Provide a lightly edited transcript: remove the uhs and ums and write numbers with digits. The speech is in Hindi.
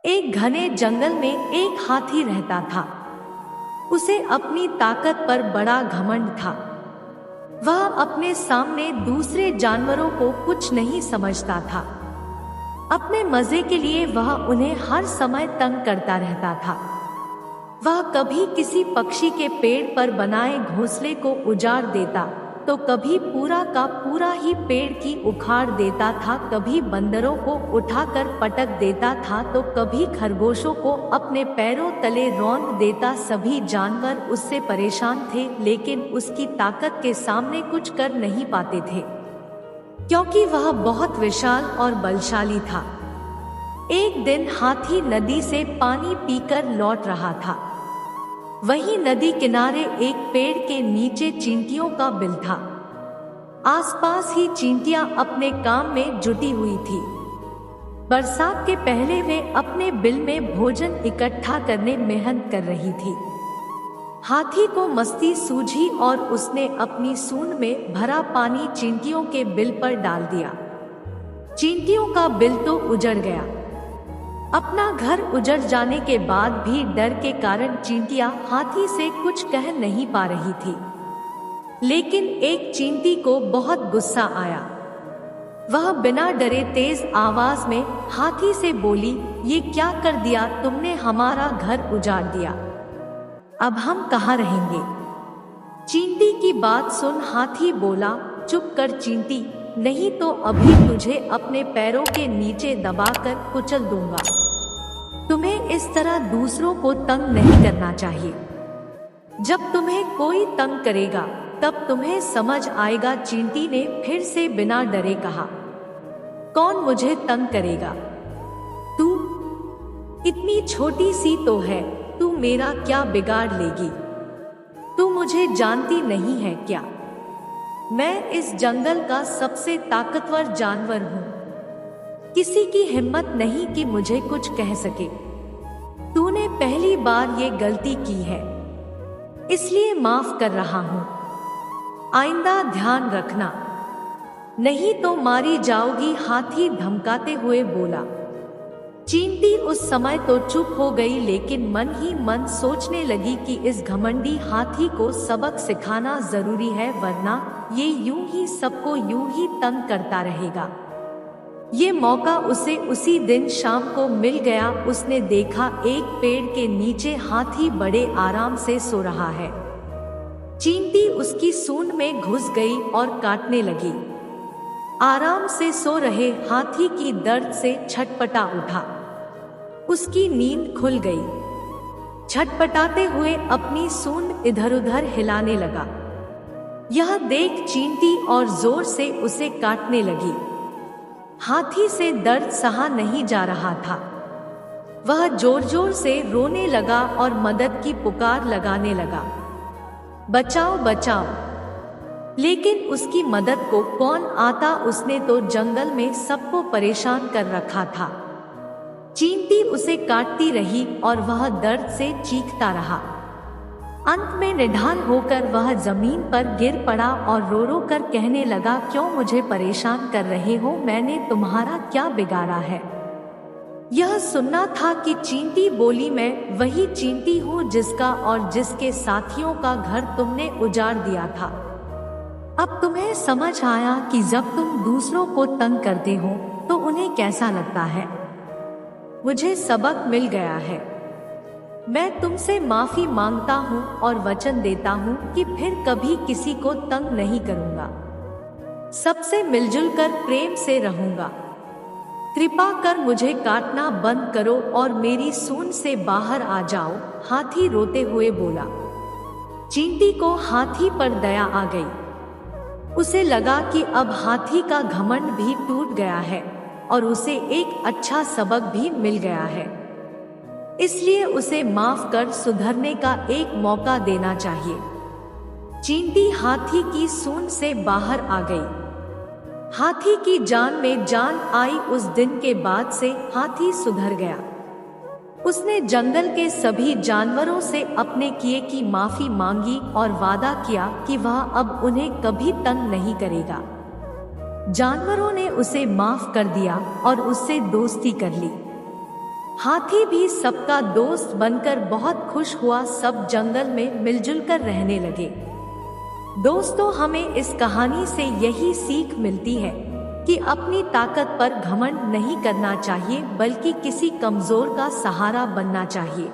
एक घने जंगल में एक हाथी रहता था। उसे अपनी ताकत पर बड़ा घमंड था। वह अपने सामने दूसरे जानवरों को कुछ नहीं समझता था। अपने मजे के लिए वह उन्हें हर समय तंग करता रहता था। वह कभी किसी पक्षी के पेड़ पर बनाए घोंसले को उजाड़ देता, तो कभी पूरा का पूरा ही पेड़ की उखाड़ देता था। कभी बंदरों को उठाकर पटक देता था, तो कभी खरगोशों को अपने पैरों तले रौंद देता। सभी जानवर उससे परेशान थे, लेकिन उसकी ताकत के सामने कुछ कर नहीं पाते थे, क्योंकि वह बहुत विशाल और बलशाली था। एक दिन हाथी नदी से पानी पीकर लौट रहा था। वहीं नदी किनारे एक पेड़ के नीचे चींटियों का बिल था। आसपास ही चींटियां अपने काम में जुटी हुई थी। बरसात के पहले वे अपने बिल में भोजन इकट्ठा करने मेहनत कर रही थी। हाथी को मस्ती सूझी और उसने अपनी सूंड में भरा पानी चींटियों के बिल पर डाल दिया। चींटियों का बिल तो उजड़ गया। अपना घर उजड़ जाने के बाद भी डर के कारण चींटियां हाथी से कुछ कह नहीं पा रही थी। लेकिन एक चींटी को बहुत गुस्सा आया। वह बिना डरे तेज आवाज में हाथी से बोली, ये क्या कर दिया तुमने, हमारा घर उजाड़ दिया। अब हम कहाँ रहेंगे? चींटी की बात सुन हाथी बोला, चुप कर चींटी, नहीं तो अभी तुझे अपने पैरों के नीचे दबाकर कुचल दूंगा। तुम्हें इस तरह दूसरों को तंग नहीं करना चाहिए। जब तुम्हें कोई तंग करेगा तब तुम्हें समझ आएगा। चींटी ने फिर से बिना डरे कहा, कौन मुझे तंग करेगा? तू इतनी छोटी सी तो है, तू मेरा क्या बिगाड़ लेगी? तू मुझे जानती नहीं है क्या? मैं इस जंगल का सबसे ताकतवर जानवर हूँ। किसी की हिम्मत नहीं कि मुझे कुछ कह सके। तूने पहली बार ये गलती की है, इसलिए माफ कर रहा हूँ। आइंदा ध्यान रखना, नहीं तो मारी जाओगी, हाथी धमकाते हुए बोला। चींटी उस समय तो चुप हो गई, लेकिन मन ही मन सोचने लगी कि इस घमंडी हाथी को सबक सिखाना जरूरी है, वरना ये यूं ही सबको यूं ही तंग करता रहेगा। ये मौका उसे उसी दिन शाम को मिल गया। उसने देखा एक पेड़ के नीचे हाथी बड़े आराम से सो रहा है। चींटी उसकी सूंड में घुस गई और काटने लगी। आराम से सो रहे हाथी की दर्द से छटपटा उठा। उसकी नींद खुल गई। छटपटाते हुए अपनी सूंड इधर-उधर हिलाने लगा। यह देख चींटी और जोर से उसे काटने लगी। हाथी से दर्द सहा नहीं जा रहा था। वह जोर-जोर से रोने लगा और मदद की पुकार लगाने लगा, बचाओ बचाओ। लेकिन उसकी मदद को कौन आता? उसने तो जंगल में सबको परेशान कर रखा था। चींटी उसे काटती रही और वह दर्द से चीखता रहा। अंत में निढाल होकर वह जमीन पर गिर पड़ा और रो रो कर कहने लगा, क्यों मुझे परेशान कर रहे हो? मैंने तुम्हारा क्या बिगाड़ा है? यह सुनना था कि चींटी बोली, मैं वही चींटी हूँ जिसका और जिसके साथियों का घर तुमने उजाड़ दिया था। अब तुम्हें समझ आया कि जब तुम दूसरों को तंग करते हो तो उन्हें कैसा लगता है। मुझे सबक मिल गया है। मैं तुमसे माफी मांगता हूँ और वचन देता हूँ कि फिर कभी किसी को तंग नहीं करूँगा। सबसे मिलजुल कर प्रेम से रहूँगा। कृपा कर मुझे काटना बंद करो और मेरी सूंड से बाहर आ जाओ, हाथी रोते हुए बोला। चींटी को हाथी पर दया आ गई। उसे लगा कि अब हाथी का घमंड भी टूट गया है और उसे एक अच्छा सबक भी मिल गया है, इसलिए उसे माफ कर सुधरने का एक मौका देना चाहिए। चींटी हाथी की सूंड से बाहर आ गई। हाथी की जान में जान आई। उस दिन के बाद से हाथी सुधर गया। उसने जंगल के सभी जानवरों से अपने किए की माफी मांगी और वादा किया कि वह अब उन्हें कभी तंग नहीं करेगा। जानवरों ने उसे माफ कर दिया और उससे दोस्ती कर ली। हाथी भी सबका दोस्त बनकर बहुत खुश हुआ। सब जंगल में मिलजुल कर रहने लगे। दोस्तों, हमें इस कहानी से यही सीख मिलती है कि अपनी ताकत पर घमंड नहीं करना चाहिए, बल्कि किसी कमजोर का सहारा बनना चाहिए।